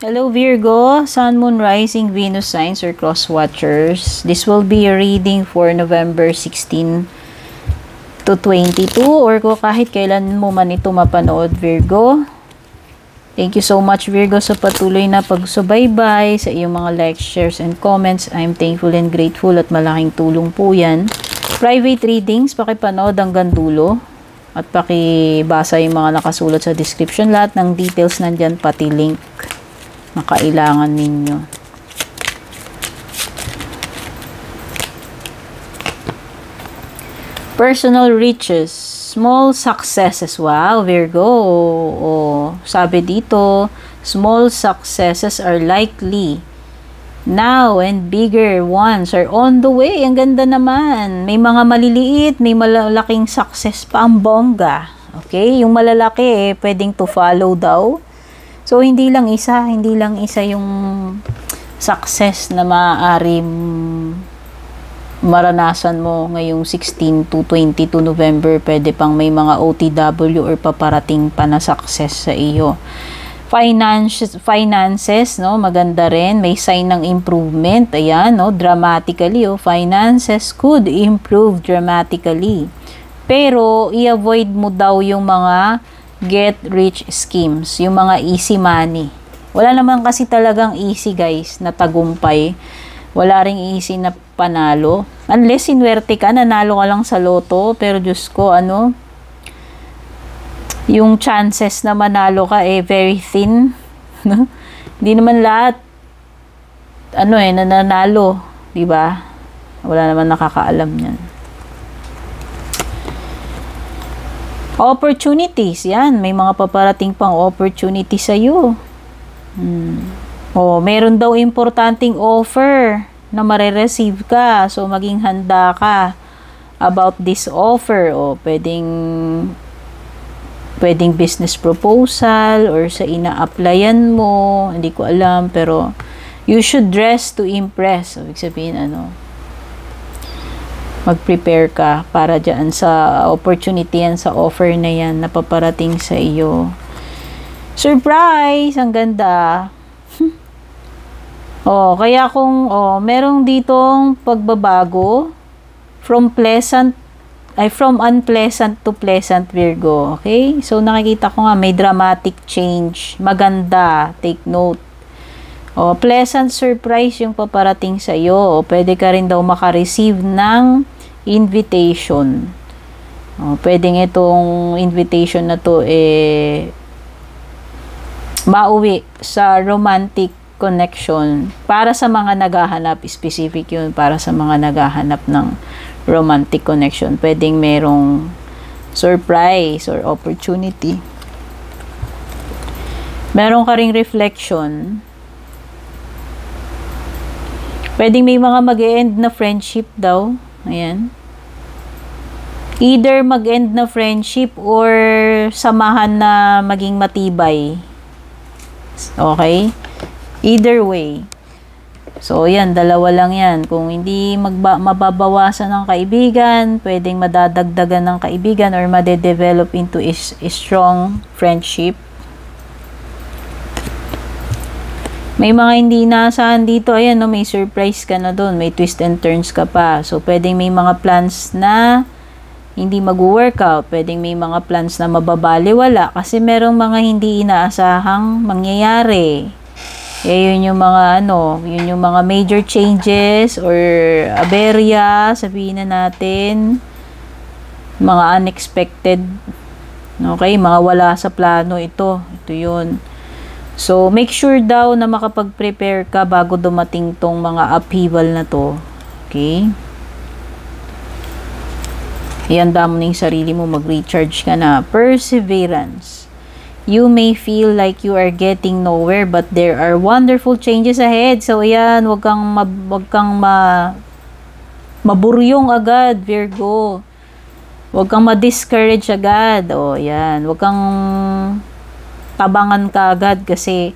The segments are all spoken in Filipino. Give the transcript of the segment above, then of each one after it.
Hello Virgo, Sun, Moon, Rising, Venus signs or cross watchers. This will be a reading for November 16 to 22 or kahit kailan mo man ito mapanood, Virgo. Thank you so much, Virgo, sa patuloy na pagsubaybay, sa iyong mga likes, shares, and comments. I'm thankful and grateful at malaking tulong po yan. Private readings, pakipanood hanggang dulo at pakibasa yung mga nakasulat sa description. Lahat ng details nandyan, pati link na kailangan ninyo. Personal riches, small successes. Wow, Virgo. Sabi dito, small successes are likely now and bigger ones are on the way. Ang ganda naman. May mga maliliit, may malalaking success pa ang bongga. Okay? Yung malalaki, pwedeng to follow daw. So, hindi lang isa yung success na maaari maranasan mo ngayong 16 to 22 November. Pwede pang may mga OTW or paparating pa na success sa iyo. Finances, no? Maganda rin. May sign ng improvement. Ayan, no? Dramatically, oh. Finances could improve dramatically. Pero, i-avoid mo daw yung mga get rich schemes, yung mga easy money. Wala naman kasi talagang easy, guys, na tagumpay. Wala ring easy na panalo. Unless sinuwerte ka, nanalo ka lang sa loto, pero Diyos ko, yung chances na manalo ka very thin. No? Hindi naman lahat nananalo, di ba? Wala naman nakakaalam niyan. Opportunities, yan. May mga paparating pang opportunity sa iyo. Meron daw importanteng offer na mare-receive ka. So, maging handa ka about this offer. Pwedeng business proposal or sa ina-applyan mo. Hindi ko alam, pero you should dress to impress. So, ibig sabihin, mag-prepare ka para dyan sa opportunity yan, sa offer na yan na paparating sa iyo. Surprise! Ang ganda. Kaya kung merong ditong pagbabago from unpleasant to pleasant, Virgo. Okay? So, nakikita ko nga may dramatic change. Maganda. Take note. Pleasant surprise yung paparating sa iyo. Pwede ka rin daw makareceive ng invitation. Pwedeng itong invitation na to mauwi sa romantic connection. Para sa mga naghahanap, specific yun, para sa mga naghahanap ng romantic connection. Pwedeng merong surprise or opportunity. Meron ka ring reflection. Pwedeng may mga mag-e-end na friendship daw. Ayan. Either mag-end na friendship or samahan na maging matibay. Okay? Either way. So, yan. Dalawa lang yan. Kung hindi mababawasan ng kaibigan, pwedeng madadagdagan ng kaibigan or madedevelop into a strong friendship. May mga hindi naasahan dito. Ayan, no, may surprise ka na doon. May twist and turns ka pa. So, pwedeng may mga plans na hindi mag-workout. Pwedeng may mga plans na mababaliwala. Kasi merong mga hindi inaasahang mangyayari. Yun yung mga yun yung mga major changes or aberya, sabihin na natin. Mga unexpected. Okay, mga wala sa plano ito. Ito yun. So, make sure daw na makapag-prepare ka bago dumating tong mga upheaval na to. Okay? Ihanda mo na yung sarili mo, mag-recharge ka na. Perseverance. You may feel like you are getting nowhere, but there are wonderful changes ahead. So, ayan, wag kang maburyong agad, Virgo. Wag kang ma-discourage agad. Ayan, wag kang tabangan ka agad kasi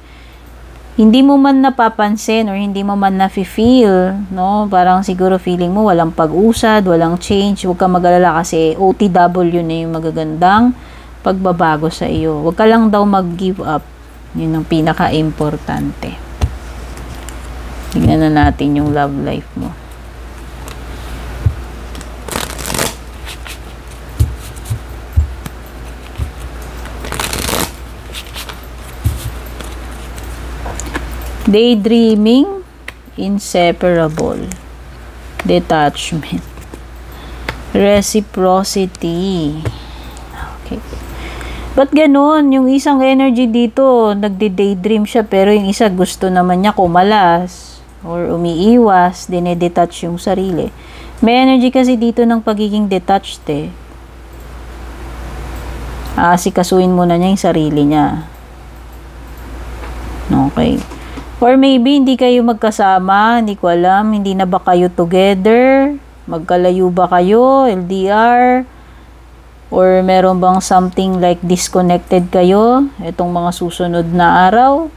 hindi mo man napapansin or hindi mo man nafe-feel, no? Parang siguro feeling mo walang pag-usad, walang change. Huwag kang mag-alala kasi OTW na yung magagandang pagbabago sa iyo. Huwag ka lang daw mag-give up. Yun ang pinaka-importante. Tingnan na natin yung love life mo. Daydreaming, inseparable, detachment, reciprocity. Okay. Ba't ganun? Yung isang energy dito, nagde-daydream siya, pero yung isa gusto naman niya kumalas or umiiwas, dinedetach yung sarili. May energy kasi dito ng pagiging detached eh. Asikasuin muna niya yung sarili niya. Okay. Or maybe hindi kayo magkasama, hindi ko alam, hindi na ba kayo together? Magkalayo ba kayo, LDR? Or meron bang something like disconnected kayo itong mga susunod na araw?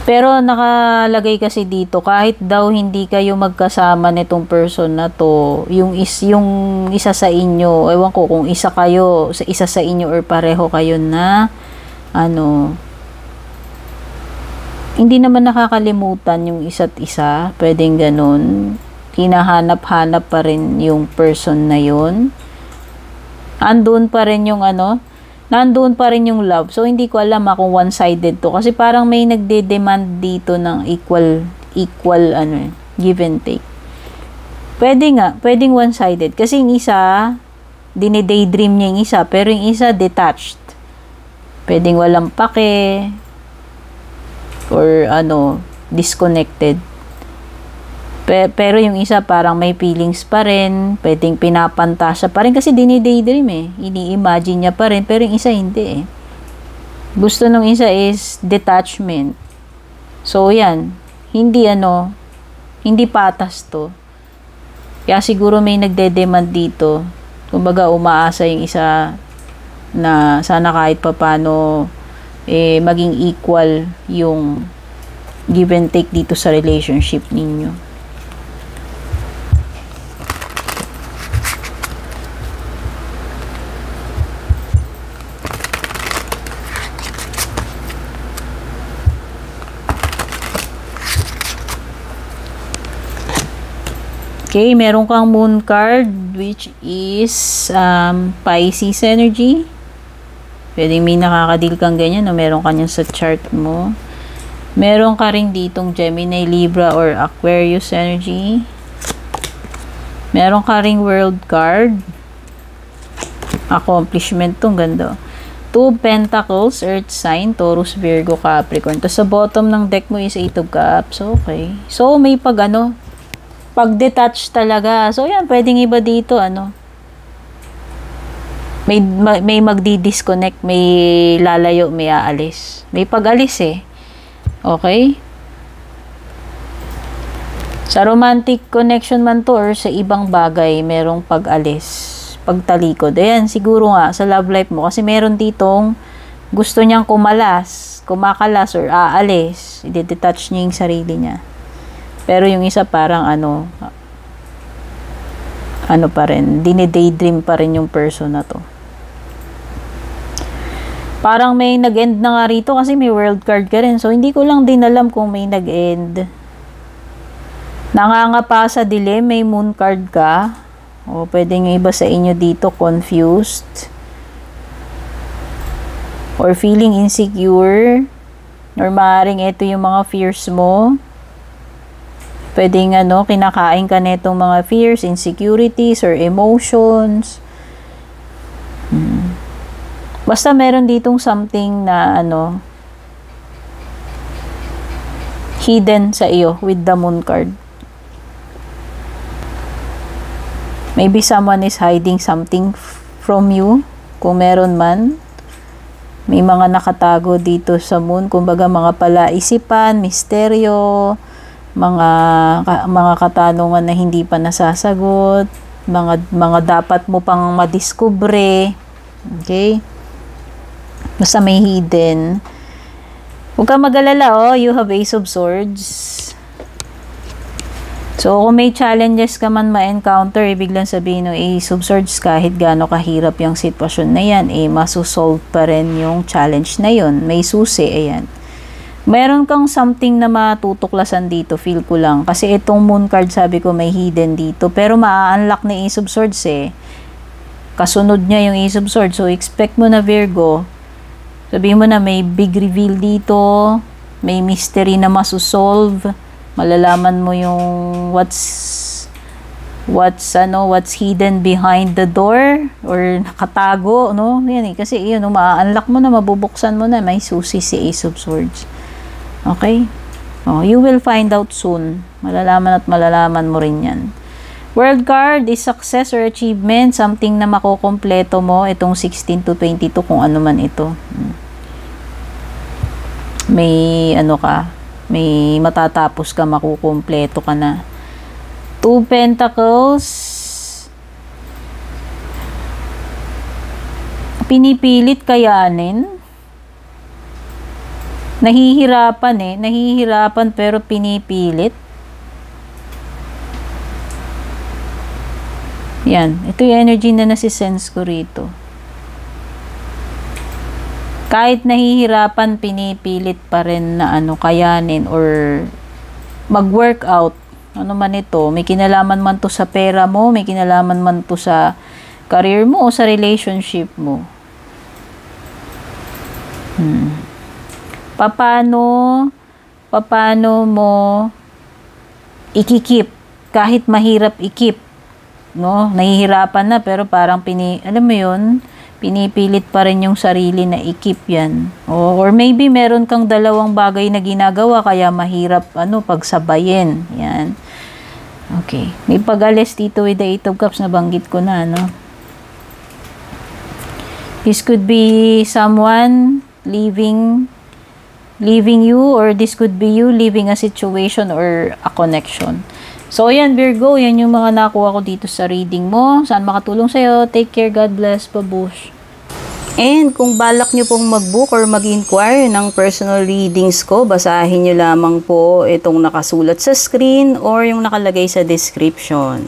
Pero nakalagay kasi dito, kahit daw hindi kayo magkasama nitong person na to, yung isa sa inyo, ewan ko kung isa kayo, isa sa inyo or pareho kayo na hindi naman nakakalimutan yung isa't isa, pwedeng ganun. Hinahanap-hanap pa rin yung person na yun. Andun pa rin yung nandoon pa rin yung love. So, hindi ko alam kung one-sided to. Kasi parang may nagde-demand dito ng equal, give and take. Pwedeng one-sided. Kasi yung isa, dine-daydream niya yung isa, pero yung isa, detached. Pwedeng walang pake, or disconnected. Pero yung isa parang may feelings pa rin, pwedeng pinapantasya pa rin kasi dini-daydream eh. Ini-imagine niya pa rin, pero yung isa hindi eh. Gusto nung isa is detachment. So yan, hindi patas to. Kaya siguro may nagde-demand dito. Kumbaga umaasa yung isa na sana kahit papano maging equal yung give and take dito sa relationship ninyo. Okay, meron kang moon card which is Pisces energy. Pwede may nakakadil kang ganyan o meron kanyan sa chart mo. Meron ka rin ditong Gemini, Libra or Aquarius energy. Meron ka ring World card. Accomplishment tong ganda. Two Pentacles, Earth sign, Taurus, Virgo, Capricorn. Tapos sa bottom ng deck mo is Eight of Cups. Okay. So may pag-detach talaga. So, yan, pwedeng iba dito, may magdi-disconnect, may lalayo, may aalis. May pag-alis eh. Okay? Sa romantic connection man to or sa ibang bagay, merong pag-alis, pagtalikod. Ayan, siguro nga, sa love life mo, kasi meron ditong gusto niyang kumakalas or aalis. I-detach niya yung sarili niya. Pero yung isa parang pa rin, dine-daydream pa rin yung person na to. Parang may nag-end na nga rito kasi may world card ka rin. So, hindi ko lang din alam kung may nag-end. Nangangapa sa dilim, may moon card ka. O pwedeng iba sa inyo dito, confused. Or feeling insecure. Or maaaring ito yung mga fears mo. Pwedeng kinakain ka netong mga fears, insecurities, or emotions. Basta meron ditong something na hidden sa iyo with the moon card. Maybe someone is hiding something from you, kung meron man. May mga nakatago dito sa moon, kumbaga mga palaisipan, misteryo, mga katanungan na hindi pa nasasagot, mga dapat mo pang madiskubre. Okay? Basta may hidden. Huwag kang mag-alala, you have Ace of Swords. So, kung may challenges ka man ma-encounter, ibig lang sabihin no, Ace of Swords, kahit gaano kahirap yung sitwasyon na yan, masosolve pa rin yung challenge na yun. May susi, ayan. Meron kang something na matutuklasan dito, feel ko lang. Kasi itong Moon card, sabi ko, may hidden dito. Pero maa-unlock ni Ace of Swords Kasunod niya yung Ace of Swords. So, expect mo na, Virgo. Sabihin mo na may big reveal dito. May mystery na masosolve. Malalaman mo yung what's hidden behind the door or nakatago, no? Yan kasi yun, ma-unlock mo na, mabubuksan mo na, may susi si Ace of Swords. Okay? Oh, you will find out soon. Malalaman at malalaman mo rin yan. World card is success or achievement, something na makukompleto mo itong 16 to 22 kung ano man ito. May may matatapos ka, makukumpleto ka na. 2 Pentacles. Pinipilit kayanin. Nahihirapan pero pinipilit. Yan. Ito yung energy na nasisense ko rito. Kahit nahihirapan, pinipilit pa rin na kayanin or mag-workout. Ano man ito, may kinalaman man to sa pera mo, may kinalaman man to sa career mo o sa relationship mo. Paano mo ikikip kahit mahirap ikip, no? Nahihirapan na pero parang alam mo 'yun, pinipilit pa rin yung sarili na ikip yan. Or maybe meron kang dalawang bagay na ginagawa kaya mahirap pagsabayin. Yan. Okay. May pag-alis dito with the 8 of Cups, nabanggit ko na, no? This could be someone leaving you, or this could be you leaving a situation or a connection. So, ayan, Virgo, yan yung mga nakuha ko dito sa reading mo. Saan makatulong sa'yo? Take care, God bless, babush. And kung balak nyo pong mag-book or mag-inquire ng personal readings ko, basahin nyo lamang po itong nakasulat sa screen or yung nakalagay sa description.